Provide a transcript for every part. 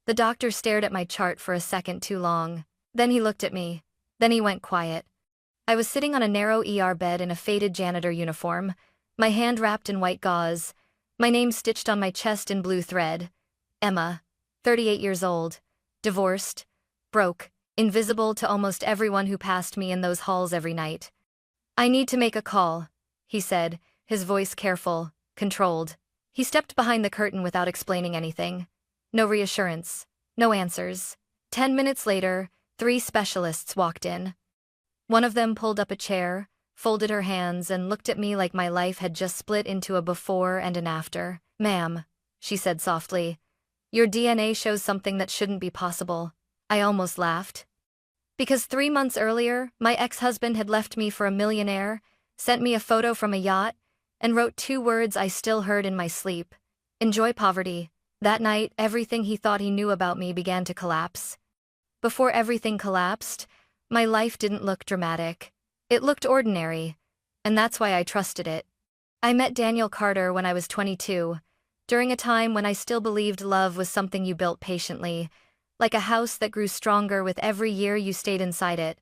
The doctor stared at my chart for a second too long. Then he looked at me. Then he went quiet. I was sitting on a narrow ER bed in a faded janitor uniform, my hand wrapped in white gauze, my name stitched on my chest in blue thread. Emma, 38 years old, divorced, broke, invisible to almost everyone who passed me in those halls every night. "I need to make a call," he said, his voice careful, controlled. He stepped behind the curtain without explaining anything. No reassurance, no answers. 10 minutes later, 3 specialists walked in. One of them pulled up a chair, folded her hands, and looked at me like my life had just split into a before and an after. "Ma'am," she said softly, "your DNA shows something that shouldn't be possible." I almost laughed. Because 3 months earlier, my ex-husband had left me for a millionaire, sent me a photo from a yacht, and wrote 2 words I still heard in my sleep: "Enjoy poverty." That night, everything he thought he knew about me began to collapse. Before everything collapsed, my life didn't look dramatic. It looked ordinary, and that's why I trusted it. I met Daniel Carter when I was 22, during a time when I still believed love was something you built patiently, like a house that grew stronger with every year you stayed inside it.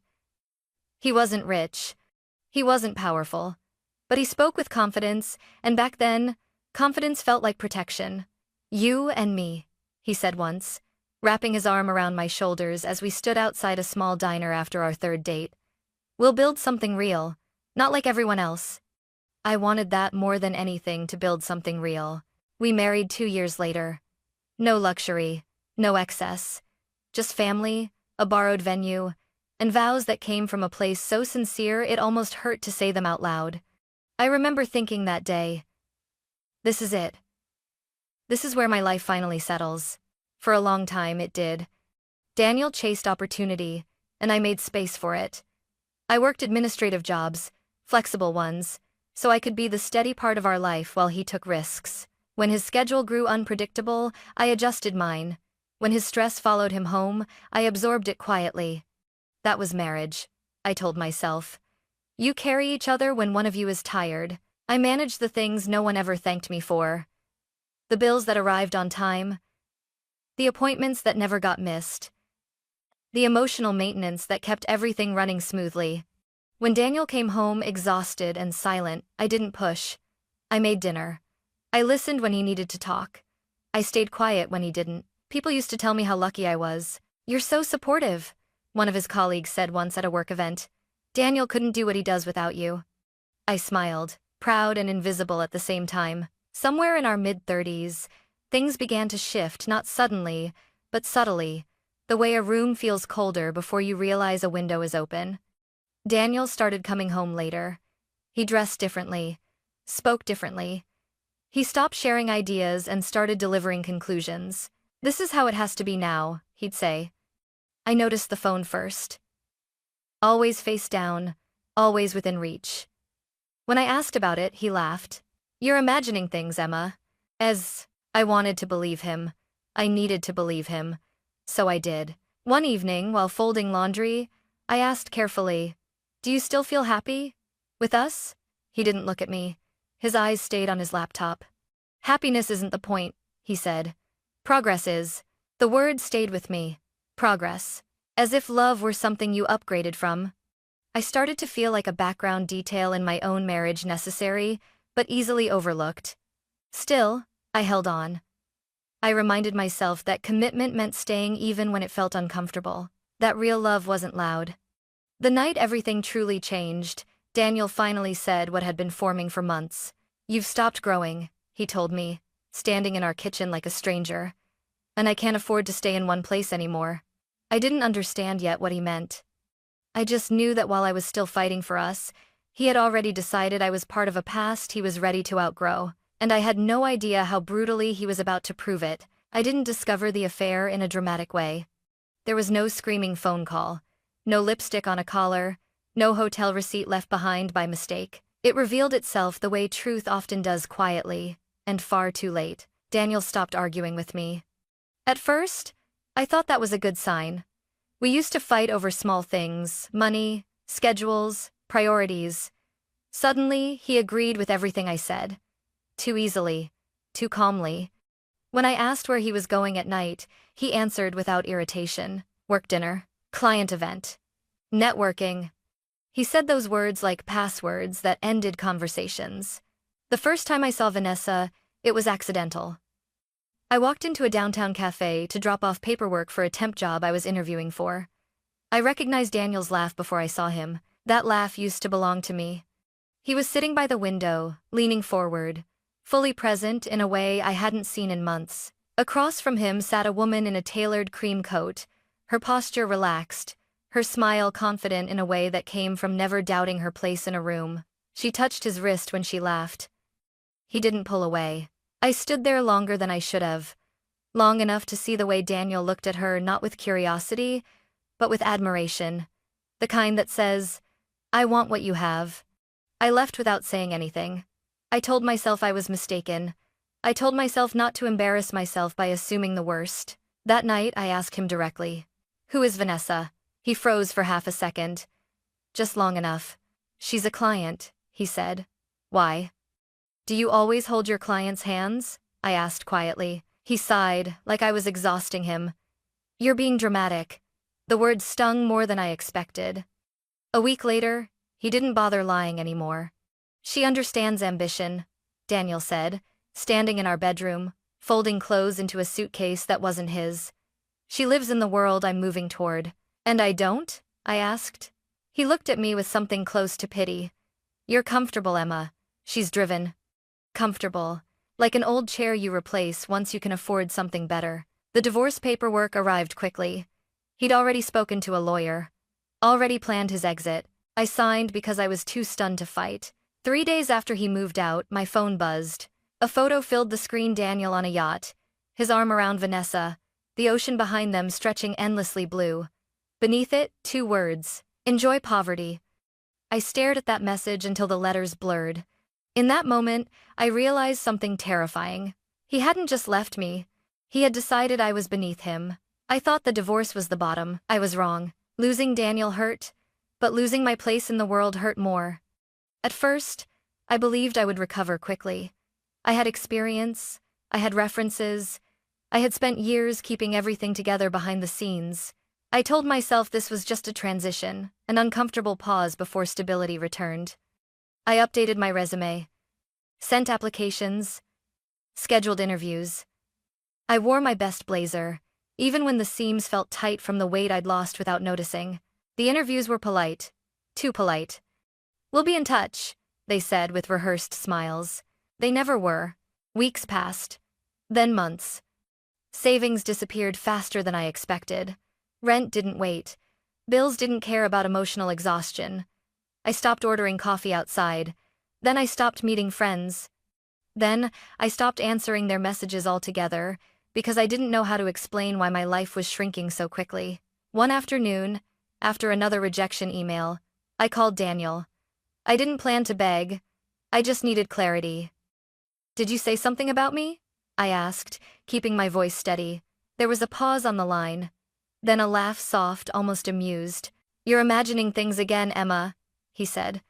He wasn't rich. He wasn't powerful. But he spoke with confidence, and back then, confidence felt like protection. "You and me," he said once, wrapping his arm around my shoulders as we stood outside a small diner after our 3rd date. "We'll build something real, not like everyone else." I wanted that more than anything, to build something real. We married 2 years later. No luxury, no excess. Just family, a borrowed venue, and vows that came from a place so sincere it almost hurt to say them out loud. I remember thinking that day, this is it. This is where my life finally settles. For a long time, it did. Daniel chased opportunity, and I made space for it. I worked administrative jobs, flexible ones, so I could be the steady part of our life while he took risks. When his schedule grew unpredictable, I adjusted mine. When his stress followed him home, I absorbed it quietly. That was marriage, I told myself. You carry each other when one of you is tired. I managed the things no one ever thanked me for. The bills that arrived on time. The appointments that never got missed. The emotional maintenance that kept everything running smoothly. When Daniel came home exhausted and silent, I didn't push. I made dinner. I listened when he needed to talk. I stayed quiet when he didn't. People used to tell me how lucky I was. "You're so supportive," one of his colleagues said once at a work event. "Daniel couldn't do what he does without you." I smiled, proud and invisible at the same time. Somewhere in our mid-30s, things began to shift, not suddenly, but subtly, the way a room feels colder before you realize a window is open. Daniel started coming home later. He dressed differently, spoke differently. He stopped sharing ideas and started delivering conclusions. "This is how it has to be now," he'd say. I noticed the phone first. Always face down, always within reach. When I asked about it, he laughed. "You're imagining things, Emma." As I wanted to believe him, I needed to believe him. So I did. One evening, while folding laundry, I asked carefully, "Do you still feel happy? With us?" He didn't look at me. His eyes stayed on his laptop. "Happiness isn't the point," he said. "Progress is." The word stayed with me. Progress. As if love were something you upgraded from. I started to feel like a background detail in my own marriage, necessary, but easily overlooked. Still, I held on. I reminded myself that commitment meant staying even when it felt uncomfortable. That real love wasn't loud. The night everything truly changed, Daniel finally said what had been forming for months. "You've stopped growing," he told me, standing in our kitchen like a stranger. "And I can't afford to stay in one place anymore." I didn't understand yet what he meant. I just knew that while I was still fighting for us, he had already decided I was part of a past he was ready to outgrow, and I had no idea how brutally he was about to prove it. I didn't discover the affair in a dramatic way. There was no screaming phone call, no lipstick on a collar, no hotel receipt left behind by mistake. It revealed itself the way truth often does, quietly, and far too late. Daniel stopped arguing with me. At first, I thought that was a good sign. We used to fight over small things, money, schedules, priorities. Suddenly, he agreed with everything I said. Too easily, too calmly. When I asked where he was going at night, he answered without irritation. Work dinner. Client event. Networking. He said those words like passwords that ended conversations. The first time I saw Vanessa, it was accidental. I walked into a downtown cafe to drop off paperwork for a temp job I was interviewing for. I recognized Daniel's laugh before I saw him. That laugh used to belong to me. He was sitting by the window, leaning forward, fully present in a way I hadn't seen in months. Across from him sat a woman in a tailored cream coat, her posture relaxed, her smile confident in a way that came from never doubting her place in a room. She touched his wrist when she laughed. He didn't pull away. I stood there longer than I should have, long enough to see the way Daniel looked at her not with curiosity, but with admiration, the kind that says, "I want what you have." I left without saying anything. I told myself I was mistaken. I told myself not to embarrass myself by assuming the worst. That night, I asked him directly, "Who is Vanessa?" He froze for half a second. Just long enough. "She's a client," he said. "Why?" "Do you always hold your clients' hands?" I asked quietly. He sighed, like I was exhausting him. "You're being dramatic." The words stung more than I expected. A week later, he didn't bother lying anymore. "She understands ambition," Daniel said, standing in our bedroom, folding clothes into a suitcase that wasn't his. "She lives in the world I'm moving toward." "And I don't?" I asked. He looked at me with something close to pity. "You're comfortable, Emma. She's driven." Comfortable. Like an old chair you replace once you can afford something better. The divorce paperwork arrived quickly. He'd already spoken to a lawyer. Already planned his exit. I signed because I was too stunned to fight. 3 days after he moved out, my phone buzzed. A photo filled the screen: Daniel on a yacht, his arm around Vanessa, the ocean behind them stretching endlessly blue. Beneath it, 2 words: "Enjoy poverty." I stared at that message until the letters blurred. In that moment, I realized something terrifying. He hadn't just left me. He had decided I was beneath him. I thought the divorce was the bottom. I was wrong. Losing Daniel hurt, but losing my place in the world hurt more. At first, I believed I would recover quickly. I had experience, I had references, I had spent years keeping everything together behind the scenes. I told myself this was just a transition, an uncomfortable pause before stability returned. I updated my resume, sent applications, scheduled interviews. I wore my best blazer, even when the seams felt tight from the weight I'd lost without noticing. The interviews were polite, too polite. "We'll be in touch," they said with rehearsed smiles. They never were. Weeks passed, then months. Savings disappeared faster than I expected. Rent didn't wait. Bills didn't care about emotional exhaustion. I stopped ordering coffee outside. Then I stopped meeting friends. Then I stopped answering their messages altogether because I didn't know how to explain why my life was shrinking so quickly. One afternoon, after another rejection email, I called Daniel. I didn't plan to beg. I just needed clarity. "Did you say something about me?" I asked, keeping my voice steady. There was a pause on the line. Then a laugh, soft, almost amused. "You're imagining things again, Emma," he said.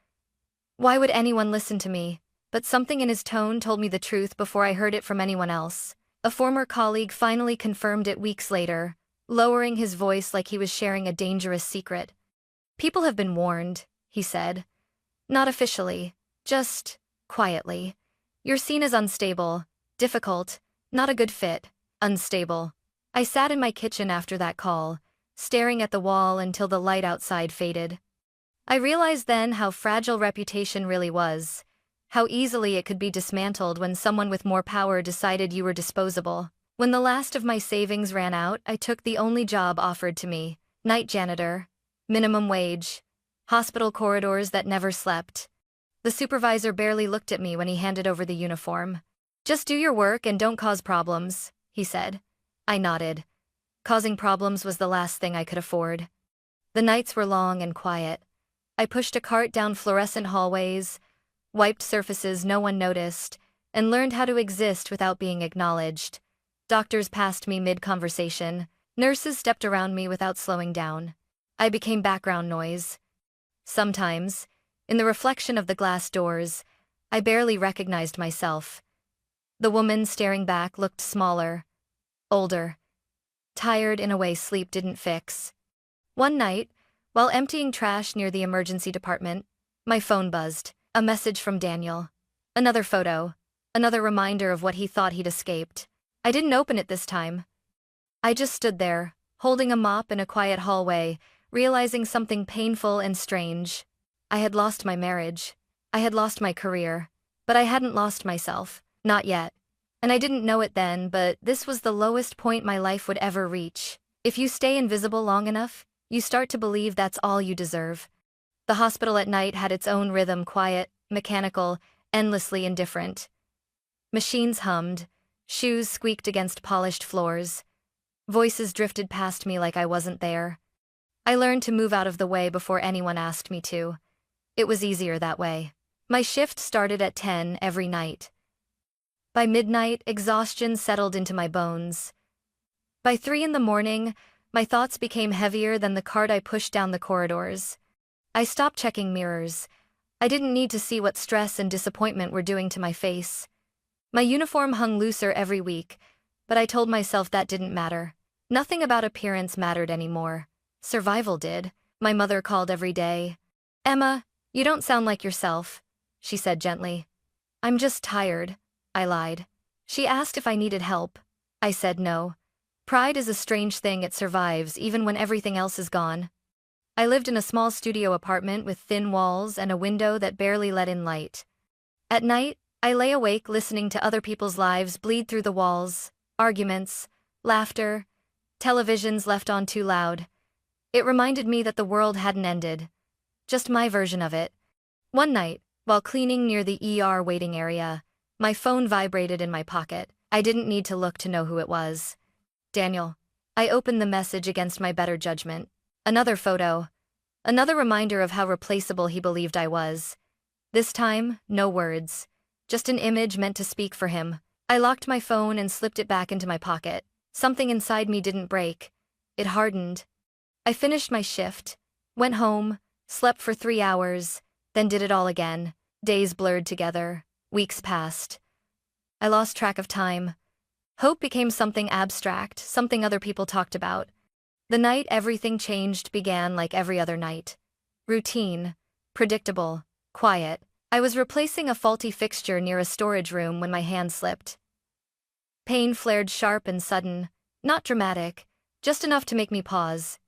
"Why would anyone listen to me?" But something in his tone told me the truth before I heard it from anyone else. A former colleague finally confirmed it weeks later, lowering his voice like he was sharing a dangerous secret. "People have been warned," he said. "Not officially, just quietly. You're seen as unstable, difficult, not a good fit, unstable." I sat in my kitchen after that call, staring at the wall until the light outside faded. I realized then how fragile reputation really was, how easily it could be dismantled when someone with more power decided you were disposable. When the last of my savings ran out, I took the only job offered to me: night janitor, minimum wage, hospital corridors that never slept. The supervisor barely looked at me when he handed over the uniform. "Just do your work and don't cause problems," he said. I nodded. Causing problems was the last thing I could afford. The nights were long and quiet. I pushed a cart down fluorescent hallways, wiped surfaces no one noticed, and learned how to exist without being acknowledged. Doctors passed me mid-conversation. Nurses stepped around me without slowing down. I became background noise. Sometimes, in the reflection of the glass doors, I barely recognized myself. The woman staring back looked smaller, older. tired in a way sleep didn't fix. One night, while emptying trash near the emergency department, my phone buzzed. A message from Daniel. Another photo. Another reminder of what he thought he'd escaped. I didn't open it this time. I just stood there, holding a mop in a quiet hallway, realizing something painful and strange. I had lost my marriage. I had lost my career. But I hadn't lost myself. Not yet. And I didn't know it then, but this was the lowest point my life would ever reach. If you stay invisible long enough, you start to believe that's all you deserve. The hospital at night had its own rhythm, quiet, mechanical, endlessly indifferent. Machines hummed, shoes squeaked against polished floors. Voices drifted past me like I wasn't there. I learned to move out of the way before anyone asked me to. It was easier that way. My shift started at 10 every night. By midnight, exhaustion settled into my bones. By 3 in the morning, my thoughts became heavier than the cart I pushed down the corridors. I stopped checking mirrors. I didn't need to see what stress and disappointment were doing to my face. My uniform hung looser every week, but I told myself that didn't matter. Nothing about appearance mattered anymore. Survival did. My mother called every day. "Emma, you don't sound like yourself," she said gently. "I'm just tired," I lied. She asked if I needed help. I said no. Pride is a strange thing, it survives even when everything else is gone. I lived in a small studio apartment with thin walls and a window that barely let in light. At night, I lay awake listening to other people's lives bleed through the walls, arguments, laughter, televisions left on too loud. It reminded me that the world hadn't ended. Just my version of it. One night, while cleaning near the ER waiting area, my phone vibrated in my pocket. I didn't need to look to know who it was. Daniel. I opened the message against my better judgment. Another photo. Another reminder of how replaceable he believed I was. This time, no words. Just an image meant to speak for him. I locked my phone and slipped it back into my pocket. Something inside me didn't break. It hardened. I finished my shift, went home, slept for 3 hours, then did it all again. Days blurred together. Weeks passed. I lost track of time. Hope became something abstract, something other people talked about. The night everything changed began like every other night. Routine, predictable, quiet. I was replacing a faulty fixture near a storage room when my hand slipped. Pain flared sharp and sudden, not dramatic, just enough to make me pause.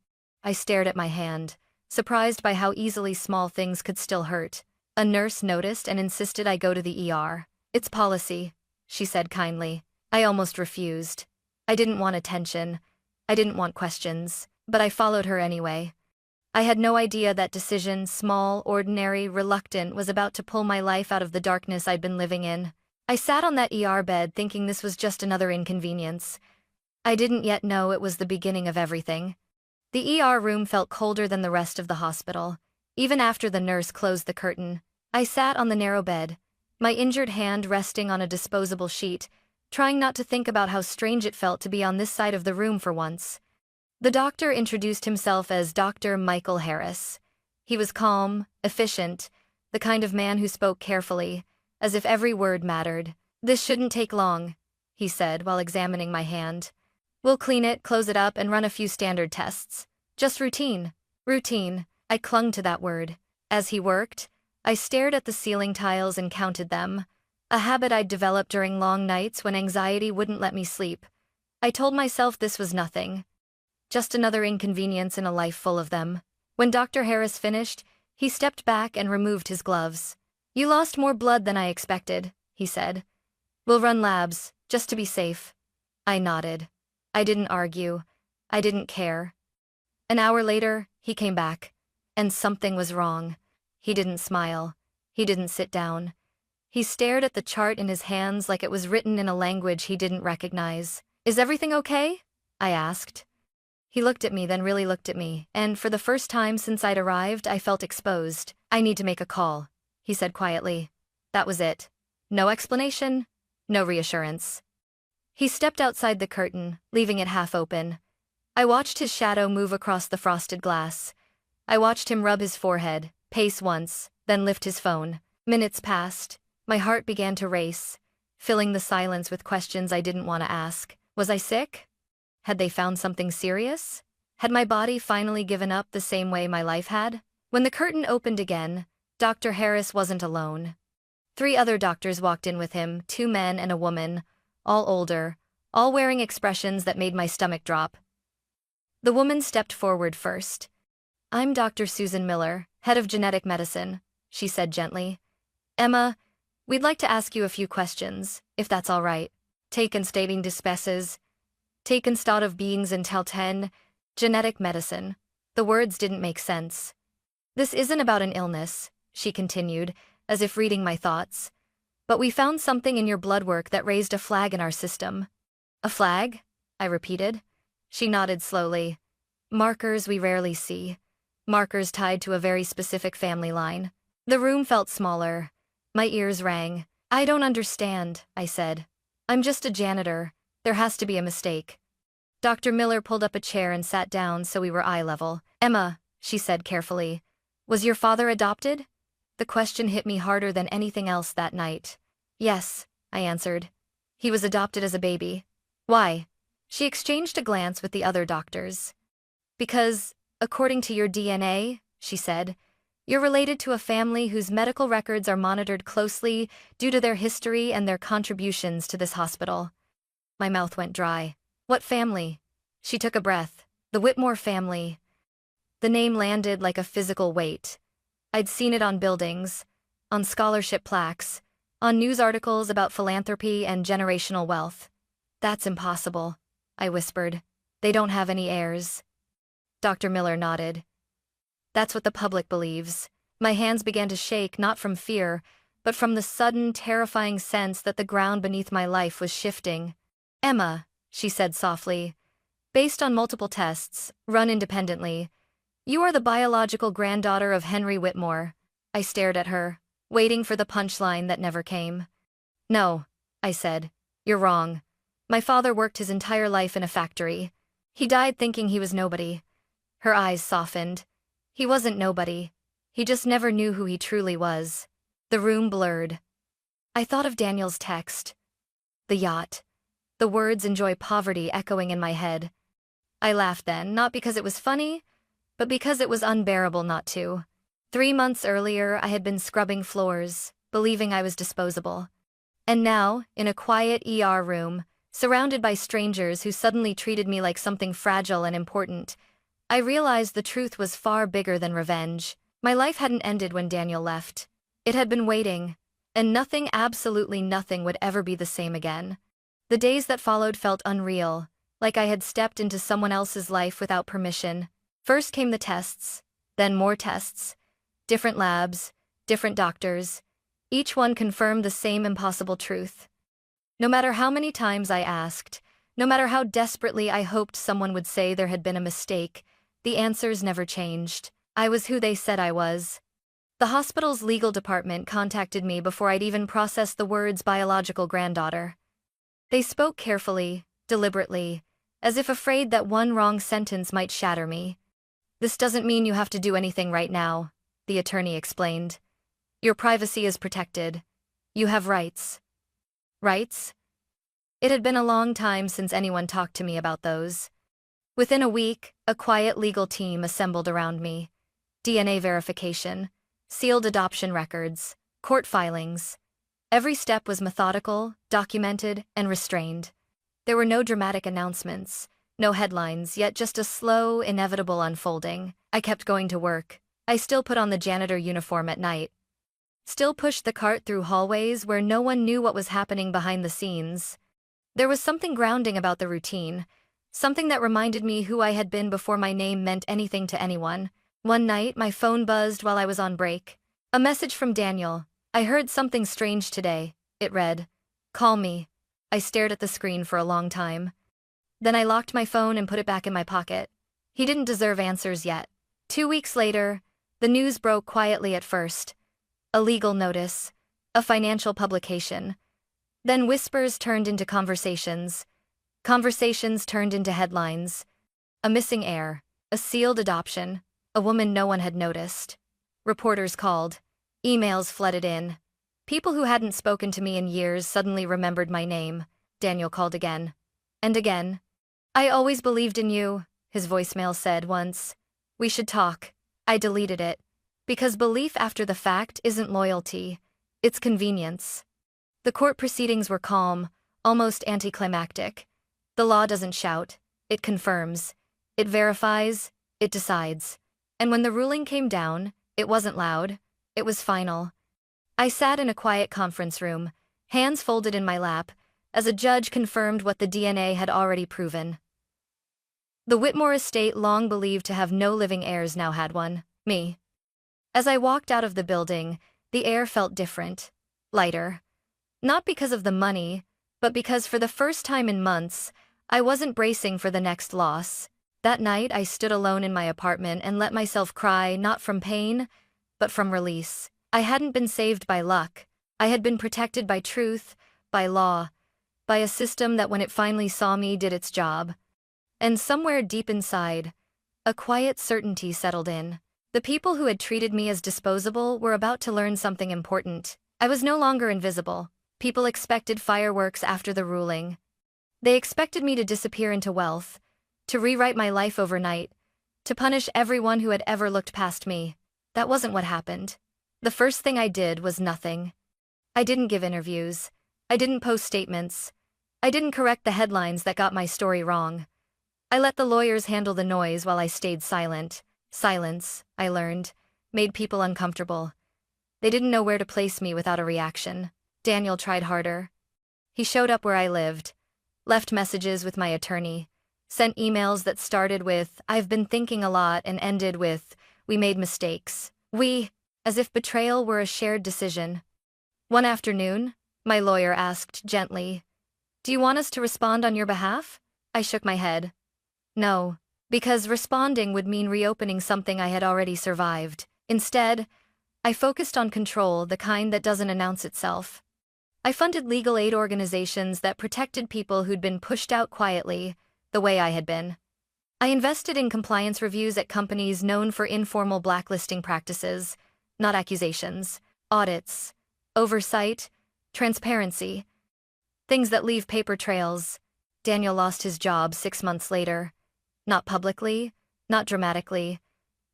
I stared at my hand, surprised by how easily small things could still hurt. A nurse noticed and insisted I go to the ER. "It's policy," she said kindly. I almost refused. I didn't want attention. I didn't want questions, but I followed her anyway. I had no idea that decision, small, ordinary, reluctant, was about to pull my life out of the darkness I'd been living in. I sat on that ER bed thinking this was just another inconvenience. I didn't yet know it was the beginning of everything. The ER room felt colder than the rest of the hospital. Even after the nurse closed the curtain, I sat on the narrow bed, my injured hand resting on a disposable sheet, trying not to think about how strange it felt to be on this side of the room for once. The doctor introduced himself as Dr. Michael Harris. He was calm, efficient, the kind of man who spoke carefully, as if every word mattered. "This shouldn't take long," he said while examining my hand. "We'll clean it, close it up, and run a few standard tests. Just routine." Routine. I clung to that word. As he worked, I stared at the ceiling tiles and counted them, a habit I'd developed during long nights when anxiety wouldn't let me sleep. I told myself this was nothing. Just another inconvenience in a life full of them. When Dr. Harris finished, he stepped back and removed his gloves. "You lost more blood than I expected," he said. "We'll run labs, just to be safe." I nodded. I didn't argue. I didn't care. An hour later, he came back. And something was wrong. He didn't smile. He didn't sit down. He stared at the chart in his hands like it was written in a language he didn't recognize. "Is everything okay?" I asked. He looked at me, then really looked at me, and for the first time since I'd arrived, I felt exposed. "I need to make a call," he said quietly. That was it. No explanation, no reassurance. He stepped outside the curtain, leaving it half open. I watched his shadow move across the frosted glass. I watched him rub his forehead, pace once, then lift his phone. Minutes passed. My heart began to race, filling the silence with questions I didn't want to ask. Was I sick? Had they found something serious? Had my body finally given up the same way my life had? When the curtain opened again, Dr. Harris wasn't alone. 3 other doctors walked in with him, 2 men and a woman, all older, all wearing expressions that made my stomach drop. The woman stepped forward first. "I'm Dr. Susan Miller, head of genetic medicine," she said gently. "Emma, we'd like to ask you a few questions, if that's all right. Taken stating dispenses. Taken stat of beings until 10. Genetic medicine." The words didn't make sense. "This isn't about an illness," she continued, as if reading my thoughts. "But we found something in your blood work that raised a flag in our system." "A flag?" I repeated. She nodded slowly. "Markers we rarely see. Markers tied to a very specific family line." The room felt smaller. My ears rang. "I don't understand," I said. "I'm just a janitor. There has to be a mistake." Dr. Miller pulled up a chair and sat down so we were eye level. "Emma," she said carefully, "was your father adopted?" The question hit me harder than anything else that night. "Yes," I answered. "He was adopted as a baby." "Why?" She exchanged a glance with the other doctors. "Because, according to your DNA," she said, "you're related to a family whose medical records are monitored closely due to their history and their contributions to this hospital." My mouth went dry. "What family?" She took a breath. "The Whitmore family." The name landed like a physical weight. I'd seen it on buildings, on scholarship plaques, on news articles about philanthropy and generational wealth. "That's impossible," I whispered. "They don't have any heirs." Dr. Miller nodded. "That's what the public believes." My hands began to shake, not from fear, but from the sudden, terrifying sense that the ground beneath my life was shifting. "Emma," she said softly, "based on multiple tests, run independently, you are the biological granddaughter of Henry Whitmore." I stared at her, waiting for the punchline that never came. "No," I said. "You're wrong. My father worked his entire life in a factory. He died thinking he was nobody." Her eyes softened. "He wasn't nobody. He just never knew who he truly was." The room blurred. I thought of Daniel's text. The yacht. The words "enjoy poverty" echoing in my head. I laughed then, not because it was funny, but because it was unbearable not to. 3 months earlier, I had been scrubbing floors, believing I was disposable. And now, in a quiet ER room, surrounded by strangers who suddenly treated me like something fragile and important, I realized the truth was far bigger than revenge. My life hadn't ended when Daniel left. It had been waiting, and nothing, absolutely nothing, would ever be the same again. The days that followed felt unreal, like I had stepped into someone else's life without permission. First came the tests, then more tests. Different labs, different doctors. Each one confirmed the same impossible truth. No matter how many times I asked, no matter how desperately I hoped someone would say there had been a mistake, the answers never changed. I was who they said I was. The hospital's legal department contacted me before I'd even processed the words "biological granddaughter." They spoke carefully, deliberately, as if afraid that one wrong sentence might shatter me. "This doesn't mean you have to do anything right now," the attorney explained. "Your privacy is protected. You have rights." Rights? It had been a long time since anyone talked to me about those. Within a week, a quiet legal team assembled around me. DNA verification, sealed adoption records, court filings. Every step was methodical, documented, and restrained. There were no dramatic announcements, no headlines, yet just a slow, inevitable unfolding. I kept going to work. I still put on the janitor uniform at night. Still pushed the cart through hallways where no one knew what was happening behind the scenes. There was something grounding about the routine, something that reminded me who I had been before my name meant anything to anyone. One night, my phone buzzed while I was on break. A message from Daniel. "I heard something strange today," it read. "Call me." I stared at the screen for a long time. Then I locked my phone and put it back in my pocket. He didn't deserve answers yet. 2 weeks later, the news broke quietly at first. A legal notice, a financial publication. Then whispers turned into conversations. Conversations turned into headlines. A missing heir, a sealed adoption, a woman no one had noticed. Reporters called. Emails flooded in. People who hadn't spoken to me in years suddenly remembered my name. Daniel called again. And again. I always believed in you, his voicemail said once. We should talk. I deleted it. Because belief after the fact isn't loyalty, it's convenience. The court proceedings were calm, almost anticlimactic. The law doesn't shout, it confirms. It verifies, it decides. And when the ruling came down, it wasn't loud, it was final. I sat in a quiet conference room, hands folded in my lap, as a judge confirmed what the DNA had already proven. The Whitmore estate, long believed to have no living heirs, now had one: me. As I walked out of the building, the air felt different, lighter. Not because of the money, but because for the first time in months, I wasn't bracing for the next loss. That night I stood alone in my apartment and let myself cry, not from pain, but from release. I hadn't been saved by luck. I had been protected by truth, by law, by a system that when it finally saw me did its job. And somewhere deep inside, a quiet certainty settled in. The people who had treated me as disposable were about to learn something important. I was no longer invisible. People expected fireworks after the ruling. They expected me to disappear into wealth, to rewrite my life overnight, to punish everyone who had ever looked past me. That wasn't what happened. The first thing I did was nothing. I didn't give interviews. I didn't post statements. I didn't correct the headlines that got my story wrong. I let the lawyers handle the noise while I stayed silent. Silence, I learned, made people uncomfortable. They didn't know where to place me without a reaction. Daniel tried harder. He showed up where I lived, left messages with my attorney, sent emails that started with, "I've been thinking a lot," and ended with, "We made mistakes." As if betrayal were a shared decision. One afternoon, my lawyer asked gently, "Do you want us to respond on your behalf?" I shook my head. No, because responding would mean reopening something I had already survived. Instead, I focused on control, the kind that doesn't announce itself. I funded legal aid organizations that protected people who'd been pushed out quietly, the way I had been. I invested in compliance reviews at companies known for informal blacklisting practices, not accusations, audits, oversight, transparency, things that leave paper trails. Daniel lost his job 6 months later. Not publicly, not dramatically,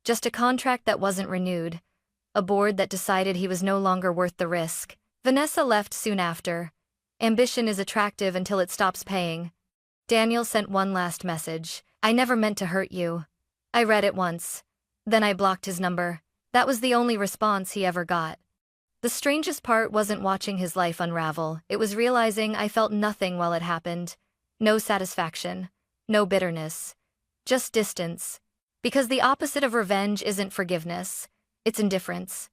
just a contract that wasn't renewed, a board that decided he was no longer worth the risk. Vanessa left soon after. Ambition is attractive until it stops paying. Daniel sent one last message: "I never meant to hurt you." I read it once. Then I blocked his number. That was the only response he ever got. The strangest part wasn't watching his life unravel, it was realizing I felt nothing while it happened. No satisfaction, no bitterness, just distance. Because the opposite of revenge isn't forgiveness, it's indifference.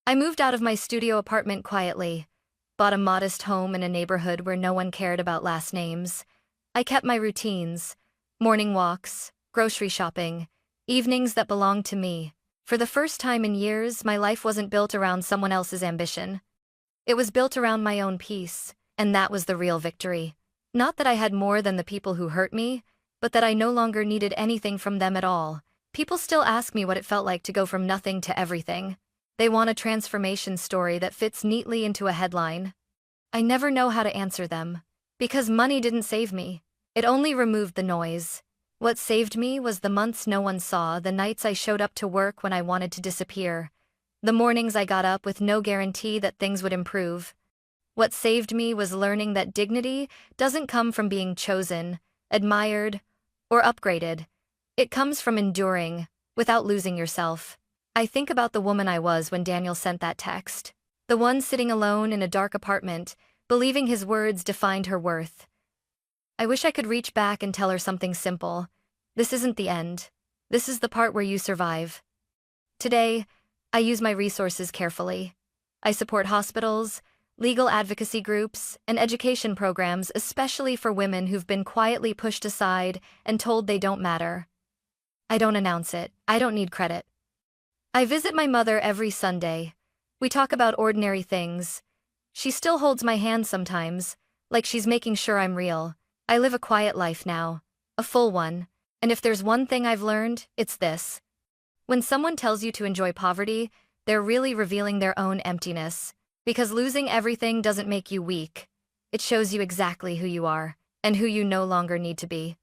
I moved out of my studio apartment quietly, bought a modest home in a neighborhood where no one cared about last names. I kept my routines, morning walks, grocery shopping, evenings that belonged to me. For the first time in years, my life wasn't built around someone else's ambition. It was built around my own peace, and that was the real victory. Not that I had more than the people who hurt me, but that I no longer needed anything from them at all. People still ask me what it felt like to go from nothing to everything. They want a transformation story that fits neatly into a headline. I never know how to answer them. Because money didn't save me. It only removed the noise. What saved me was the months no one saw, the nights I showed up to work when I wanted to disappear, the mornings I got up with no guarantee that things would improve. What saved me was learning that dignity doesn't come from being chosen, admired, or upgraded. It comes from enduring, without losing yourself. I think about the woman I was when Daniel sent that text. The one sitting alone in a dark apartment, believing his words defined her worth. I wish I could reach back and tell her something simple. This isn't the end. This is the part where you survive. Today, I use my resources carefully. I support hospitals, legal advocacy groups, and education programs, especially for women who've been quietly pushed aside and told they don't matter. I don't announce it. I don't need credit. I visit my mother every Sunday. We talk about ordinary things. She still holds my hand sometimes, like she's making sure I'm real. I live a quiet life now, a full one, and if there's one thing I've learned, it's this. When someone tells you to enjoy poverty, they're really revealing their own emptiness, because losing everything doesn't make you weak. It shows you exactly who you are, and who you no longer need to be.